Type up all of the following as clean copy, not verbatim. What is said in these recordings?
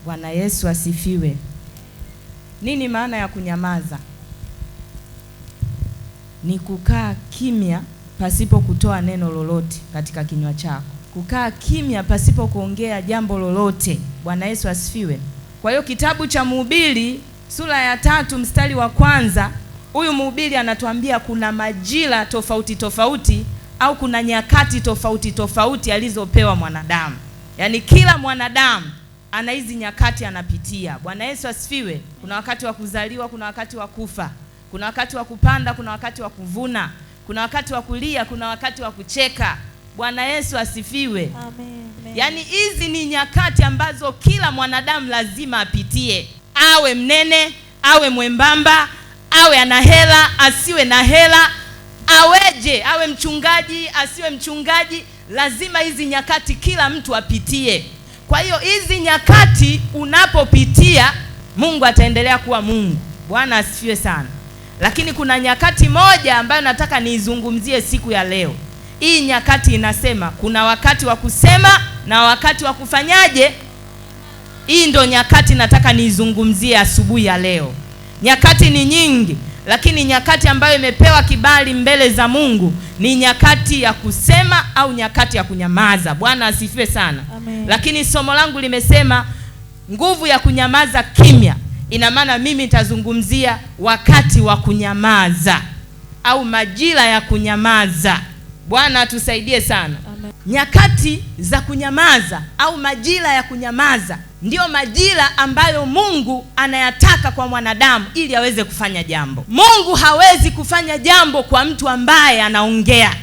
Bwana Yesu asifiwe. Nini maana ya kunyamaza? Ni kukaa kimya pasipo kutoa neno lolote katika kinywa chako. Kukaa kimya pasipo kuongea jambo lolote. Bwana Yesu asifiwe. Kwa hiyo kitabu cha Mhubiri sura ya 3 mstari wa 1, huyu mhubiri anatuambia kuna majira tofauti tofauti au kuna nyakati tofauti tofauti alizopewa mwanadamu. Yaani kila mwanadamu ana hizi nyakati anapitia. Bwana Yesu asifiwe. Kuna wakati wa kuzaliwa, kuna wakati wa kufa, kuna wakati wa kupanda, kuna wakati wa kuvuna, kuna wakati wa kulia, kuna wakati wa kucheka. Bwana Yesu asifiwe. Amen. Yaani hizi ni nyakati ambazo kila mwanadamu lazima apitie. Awe mnene, awe mwembamba, awe ana hela, asiwe na hela, aweje, awe mchungaji, asiwe mchungaji, lazima hizi nyakati kila mtu apitie. Kwa hiyo hizi nyakati unapopitia, Mungu ataendelea kuwa Mungu. Bwana asifiwe sana. Lakini kuna nyakati moja ambayo nataka niizungumzie siku ya leo. Hii nyakati inasema kuna wakati wa kusema na wakati wa kufanyaje? Hii ndo nyakati nataka niizungumzie asubuhi ya leo. Nyakati ni nyingi, lakini nyakati ambayo imepewa kibali mbele za Mungu ni nyakati ya kusema au nyakati ya kunyamaza. Bwana asifiwe sana. Amen. Lakini somo langu limesema nguvu ya kunyamaza kimya. Ina maana mimi nitazungumzia wakati wa kunyamaza au majira ya kunyamaza. Bwana atusaidie sana. Amen. Nyakati za kunyamaza au majira ya kunyamaza ndio majira ambayo Mungu anayataka kwa mwanadamu ili aweze kufanya jambo. Mungu hawezi kufanya jambo kwa mtu ambaye anaongea.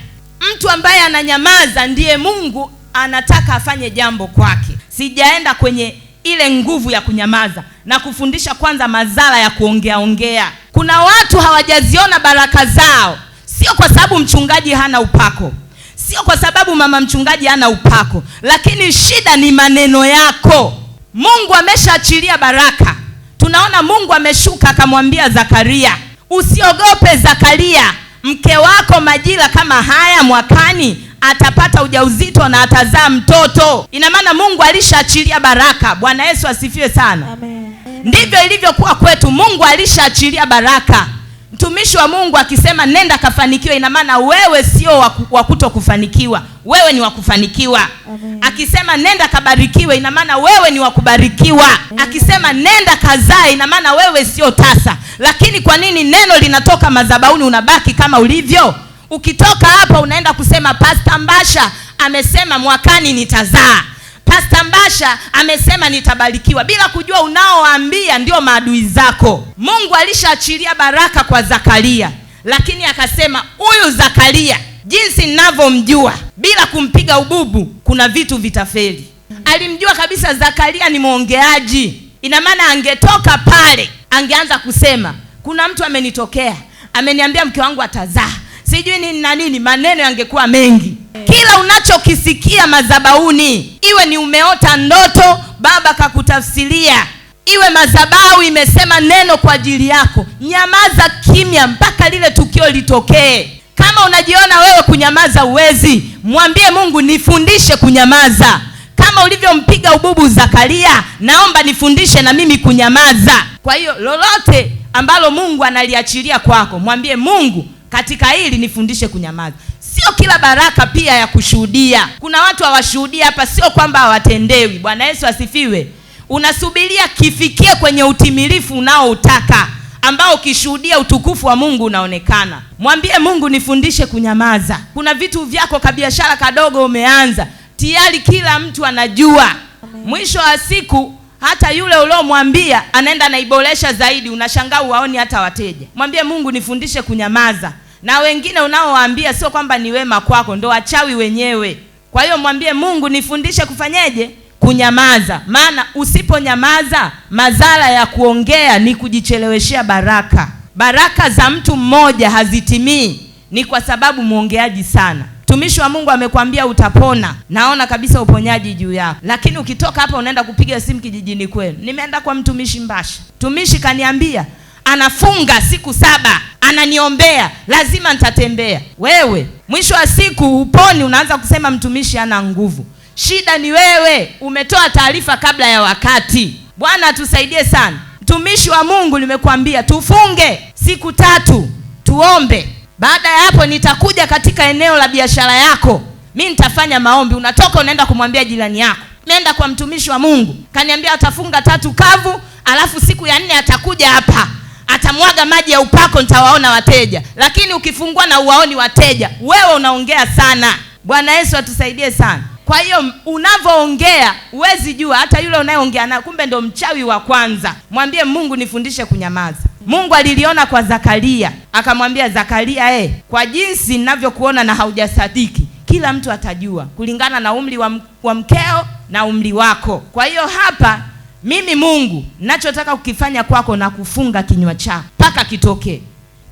Mtu ambaye ananyamaza ndiye Mungu anataka afanye jambo kwake. Sijaenda kwenye ile nguvu ya kunyamaza na kufundisha kwanza madhara ya kuongea. Kuna watu hawajaziona baraka zao, sio kwa sababu mchungaji hana upako, sio kwa sababu mama mchungaji hana upako, lakini shida ni maneno yako. Mungu ameshaachilia baraka. Tunaona Mungu ameshuka akamwambia Zakaria, usiogope Zakaria, mke wako majira kama haya mwakani atapata ujauzito na atazaa mtoto. Ina maana Mungu alishaachilia baraka. Bwana Yesu asifiwe sana. Amen. Ndivyo ilivyokuwa kwetu. Mungu alishaachilia baraka. Mtumishi wa Mungu akisema nenda kafanikiwa, ina maana wewe sio wa kutokufanikiwa, wewe ni wa kufanikiwa. Amen. Akisema nenda kabarikiwe, ina maana wewe ni wa kubarikiwa. Akisema nenda kazae, ina maana wewe sio tasa. Lakini kwa nini neno linatoka madhabahuni unabaki kama ulivyo? Ukitoka hapa unaenda kusema Pastor Mbasha amesema mwakani nitazaa, Pastor Mbasha amesema nitabarikiwa, bila kujua unaoambia ndio maadui zako. Mungu alishaachilia baraka kwa Zakaria, lakini akasema huyu Zakaria jinsi ninavyomjua, bila kumpiga ububu kuna vitu vitafeli. Alimjua kabisa Zakaria ni mwongeaji. Ina maana angetoka pale angeanza kusema kuna mtu amenitokea, ameniambia mke wangu atazaa, sijui nini na nini, maneno yangekuwa mengi. Kila unachokisikia madhabahuni, iwe ni umeota ndoto baba kakutafsiria, iwe madhabahu imesema neno kwa ajili yako, nyamaza kimya mpaka lile tukio litokee. Kama unajiona wewe kunyamaza uwezi, mwambie Mungu nifundishe kunyamaza. Kama ulivyompiga ububu Zakaria, naomba nifundishe na mimi kunyamaza. Kwa hiyo lolote ambalo Mungu analiachilia kwako, mwambie Mungu katika hili nifundishe kunyamaza. Sio kila baraka pia ya kushuhudia. Kuna watu hawashuhudia hapa, sio kwamba hawatendewi. Bwana Yesu asifiwe. Unasubiria kifikie kwenye utimilifu unaoutaka, ambao ukishuhudia utukufu wa Mungu unaonekana. Mwambie Mungu nifundishe kunyamaza. Kuna vitu vyako kabiashara kadogo umeanza, tayari kila mtu anajua. Amen. Mwisho wa siku hata yule uliomwambia anaenda naiboresha zaidi, unashangaa uwaoni hata wateja. Mwambie Mungu nifundishe kunyamaza. Na wengine unaowaambia sio kwamba ni wema kwako, ndo wachawi wenyewe. Kwa hiyo mwambie Mungu nifundishe kufanyeje? Kunyamaza. Maana usiponyamaza, madhara ya kuongea ni kujicheleweshea baraka. Baraka za mtu mmoja hazitimii, ni kwa sababu muongeaji sana. Mtumishi wa Mungu amekwambia utapona, naona kabisa uponyaji juu yako, lakini ukitoka hapa unaenda kupiga simu kijijini kwenu, nimeenda kwa mtumishi Mbasha, mtumishi kaniambia anafunga siku 7, ananiombea, lazima nitatembea. Wewe mwisho wa siku uponi, unaanza kusema mtumishi hana nguvu. Shida ni wewe umetoa taarifa kabla ya wakati. Bwana atusaidie sana. Mtumishi wa Mungu, nimekuambia tufunge siku 3 tuombe. Baada ya hapo nitakuja katika eneo la biashara yako, mimi nitafanya maombi. Unatoka unaenda kumwambia jirani yako, nenda kwa mtumishi wa Mungu kaniambia atafunga 3 kavu, alafu siku ya 4 atakuja hapa atamwaga maji ya upako, nitawaona wateja. Lakini ukifungua na uwaoni wateja, wewe unaongea sana. Bwana Yesu atusaidie sana. Kwa hiyo unavyoongea uwezi jua hata yule unayeongea na kumbe ndo mchawi wa kwanza. Mwambie Mungu nifundishe kunyamaza. Mungu aliliona kwa Zakaria, akamwambia Zakaria, kwa jinsi ninavyokuona na haujasadiki, kila mtu atajua kulingana na umri wa mkeo na umri wako. Kwa hiyo hapa mimi Mungu ninachotaka kukifanya kwako na kufunga kinywa chako mpaka kitokee.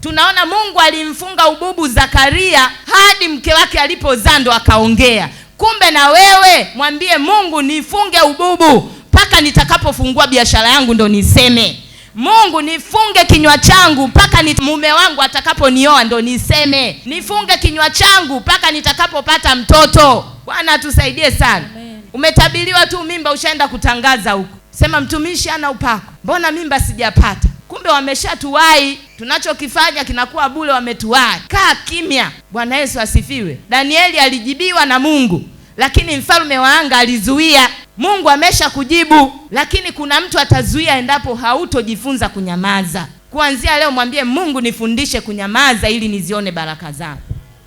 Tunaona Mungu alimfunga ububu Zakaria hadi mke wake alipozaa ndo akaongea. Kumbe na wewe mwambie Mungu nifunge ububu mpaka nitakapofungua biashara yangu ndo niseme. Mungu nifunge kinywa changu mpaka mume wangu atakaponioa ndo niseme. Nifunge kinywa changu mpaka nitakapopata mtoto. Bwana atusaidie sana. Amen. Umetabiliwa tu mimba ushaenda kutangaza huko. Sema mtumishi ana upako, mbona mimba sijapata? Kumbe wameshatuwai, tunachokifanya kinakuwa bure, wametuwai. Kaa kimya. Bwana Yesu asifiwe. Danieli alijibiwa na Mungu, lakini mfalme wa anga alizuia. Mungu amesha kujibu, lakini kuna mtu atazuia endapo hautojifunza kunyamaza. Kuanzia leo mwambie Mungu nifundishe kunyamaza ili nizione baraka zako.